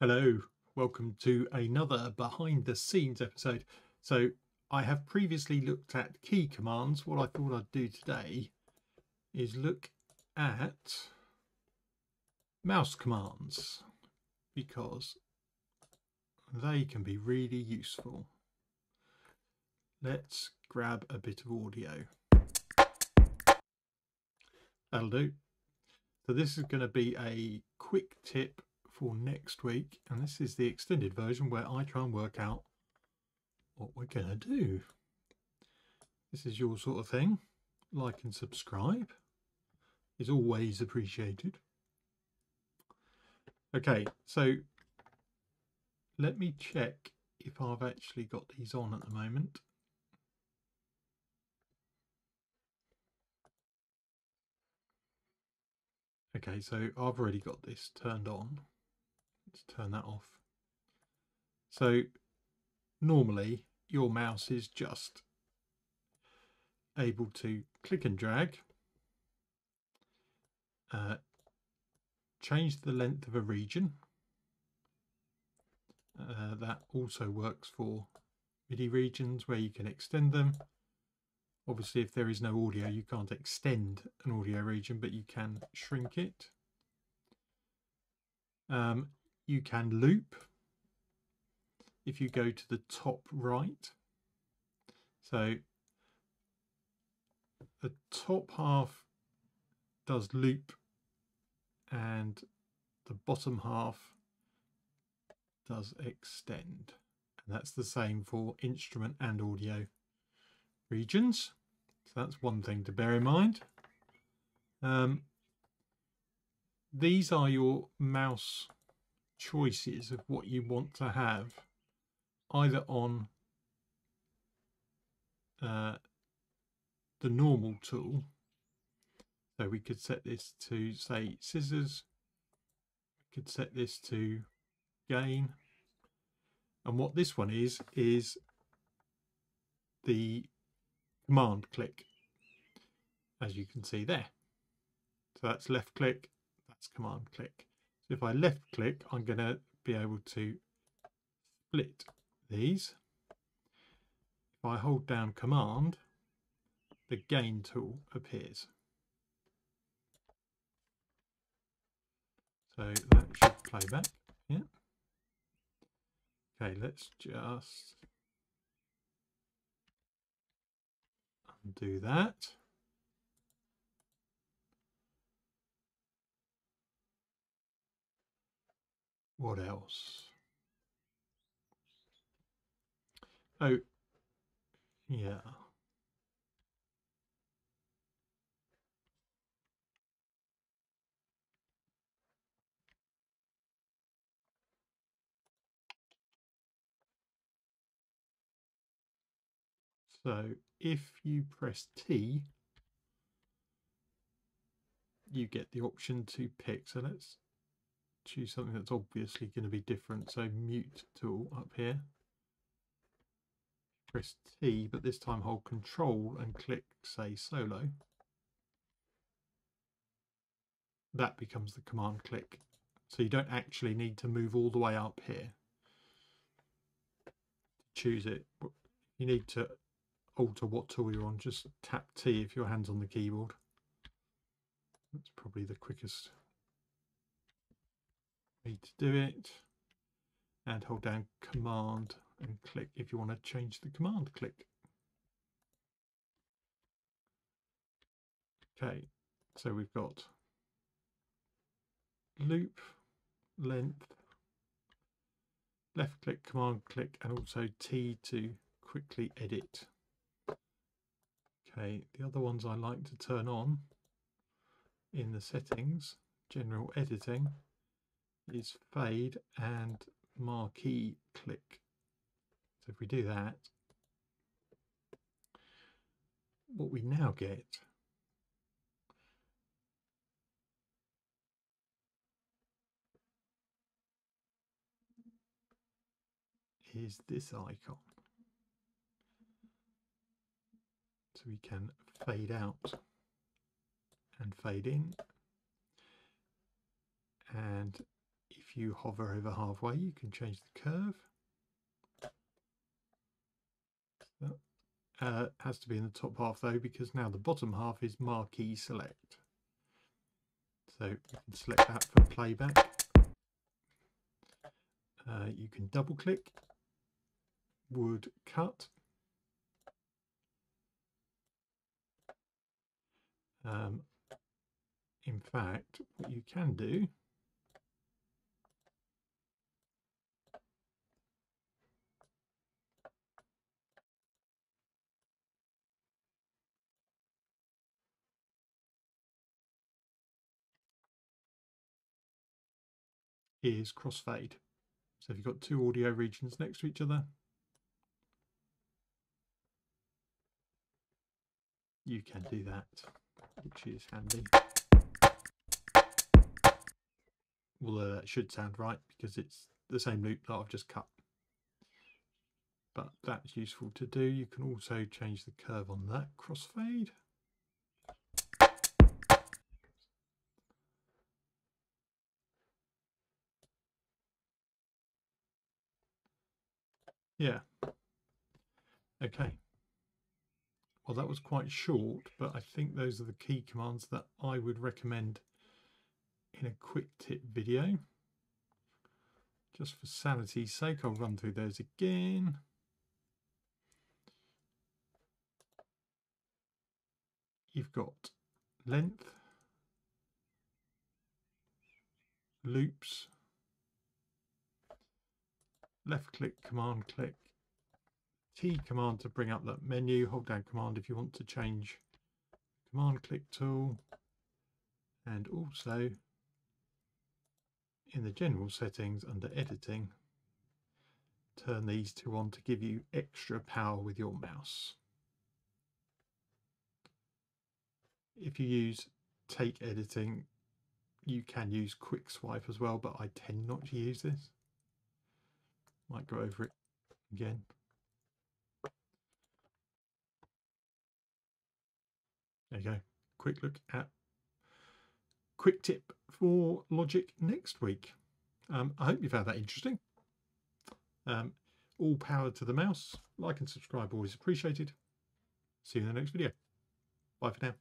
Hello, welcome to another behind the scenes episode. So I have previously looked at key commands. What I thought I'd do today is look at mouse commands because they can be really useful. Let's grab a bit of audio. That'll do. So this is going to be a quick tip for next week, and this is the extended version where I try and work out what we're going to do. This is your sort of thing. Like and subscribe is always appreciated. Okay, so let me check if I've actually got these on at the moment. Okay, so I've already got this turned on. Let's turn that off. So normally your mouse is just able to click and drag, change the length of a region. That also works for MIDI regions where you can extend them. Obviously, if there is no audio, you can't extend an audio region, but you can shrink it. You can loop if you go to the top right. So the top half does loop and the bottom half does extend. And that's the same for instrument and audio regions. So that's one thing to bear in mind. These are your mouse choices of what you want to have either on the normal tool. So we could set this to, say, scissors. We could set this to gain. And what this one is the command click, as you can see there. So that's left click, that's command click. So if I left click, I'm going to be able to split these. If I hold down command, the gain tool appears. So that should play back. Yeah. Okay, let's just undo that. What else? Oh, yeah. So if you press T, you get the option to pick. So let's choose something that's obviously going to be different. So mute tool up here. Press T, but this time hold Control and click, say, solo. That becomes the command click. So you don't actually need to move all the way up here to choose it. You need to alter what tool you're on. Just tap T if your hand's on the keyboard. That's probably the quickest way to do it. And hold down command and click if you want to change the command click. Okay, so we've got loop, length, left click, command click, and also T to quickly edit. Okay, the other ones I like to turn on in the settings, general editing, is fade and marquee click. So if we do that, what we now get is this icon. So we can fade out and fade in. And if if you hover over halfway, you can change the curve. Has to be in the top half though, because now the bottom half is marquee select. So you can select that for playback. You can double click, wood cut. In fact, what you can do is crossfade. So if you've got two audio regions next to each other, you can do that, which is handy. Although that should sound right because it's the same loop that I've just cut. But that's useful to do. You can also change the curve on that crossfade. Yeah. Okay. Well, that was quite short, but I think those are the key commands that I would recommend in a quick tip video. Just for sanity's sake, I'll run through those again. You've got length, loops, left click, command click, T command to bring up that menu, hold down command if you want to change command click tool, and also in the general settings under editing, turn these two on to give you extra power with your mouse. If you use take editing, you can use quick swipe as well, but I tend not to use this. Might go over it again. There you go. Quick look at quick tip for Logic next week. I hope you found that interesting. All power to the mouse. Like and subscribe always appreciated. See you in the next video. Bye for now.